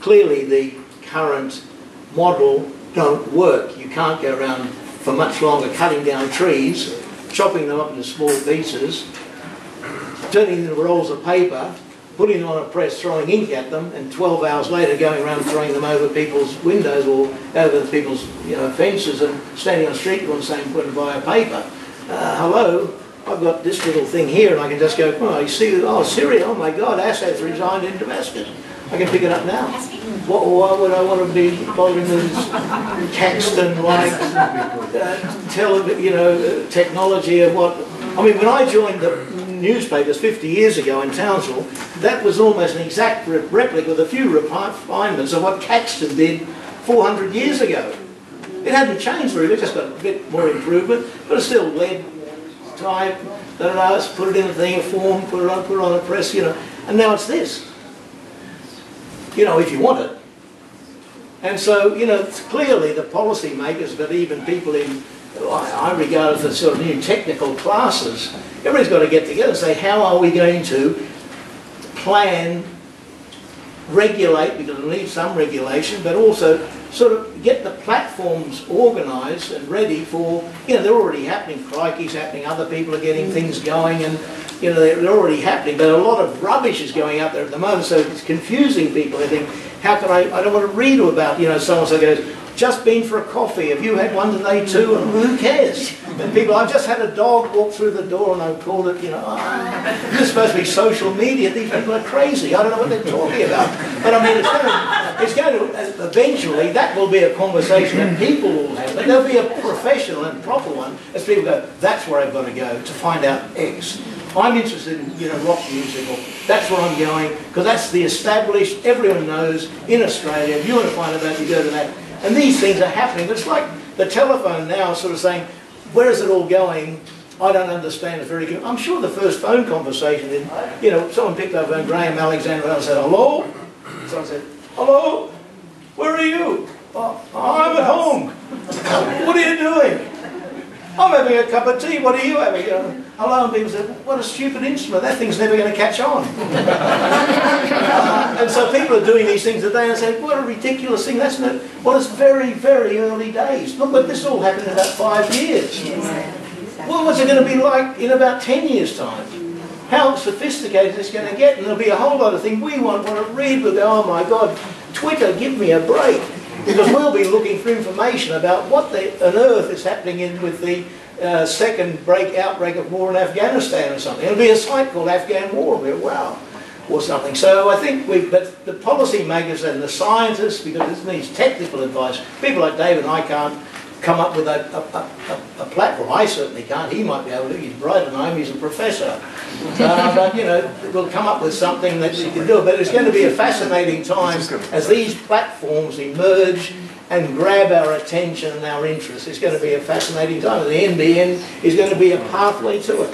clearly the current model don't work. You can't go around for much longer cutting down trees, chopping them up into small pieces, turning them into rolls of paper, putting them on a press, throwing ink at them, and 12 hours later going around throwing them over people's windows or over people's fences and standing on the street corner saying, put and buy a paper. Hello, I've got this little thing here and I can just go, oh, you see, oh, Syria, oh my God, Assad's resigned in Damascus. I can pick it up now. Why would I want to be bothering with this Caxton-like technology of what... I mean, when I joined the newspapers 50 years ago in Townsville, that was almost an exact replica with a few refinements of what Caxton did 400 years ago. It hadn't changed very much, just got a bit more improvement, but it's still lead type, put it in a thing, a form, put it on a press, and now it's this. If you want it. And so, clearly the policy makers, but even people in, I regard as the sort of new technical classes, everybody's got to get together and say, how are we going to plan, regulate, because we need some regulation, but also sort of get the platforms organised and ready for, they're already happening, crikey's happening, other people are getting things going, and they're already happening, but a lot of rubbish is going out there at the moment, so it's confusing people. They think, how can I don't want to read about, so-and-so goes, just been for a coffee, have you had one today too? And who cares? And people, I've just had a dog walk through the door and I called it, this is supposed to be social media, these people are crazy, I don't know what they're talking about. But I mean, it's going to eventually, that will be a conversation that people will have, but there'll be a professional and proper one, as people go, that's where I've got to go to find out X. I'm interested in rock music, or that's where I'm going, because that's the established, everyone knows in Australia, if you want to find out that, you go to that. And these things are happening. It's like the telephone now sort of saying, where is it all going? I don't understand. It's very good. I'm sure the first phone conversation, someone picked up and Graham Alexander and said, hello? Someone said, hello? Where are you? Oh, I'm at home. What are you doing? I'm having a cup of tea. What are you having? Hello, and people said, what a stupid instrument. That thing's never going to catch on. And so people are doing these things today and saying, what a ridiculous thing. That's not, well, it's very, very early days. Look, but this all happened in about 5 years. Well, what's it going to be like in about 10 years' time? How sophisticated is it going to get? And there'll be a whole lot of things we want to read. We'll go, oh my God, Twitter, give me a break. Because we'll be looking for information about what on earth is happening with the second outbreak of war in Afghanistan or something. It'll be a site called Afghan War. We'll go, wow, or something. So I think but the policy makers and the scientists, because this needs technical advice, people like David and I can't come up with a platform. I certainly can't. He might be able to. He's bright and I'm, he's a professor. But we'll come up with something that we can do. But it's going to be a fascinating time as these platforms emerge and grab our attention and our interest. It's going to be a fascinating time. The NBN is going to be a pathway to it.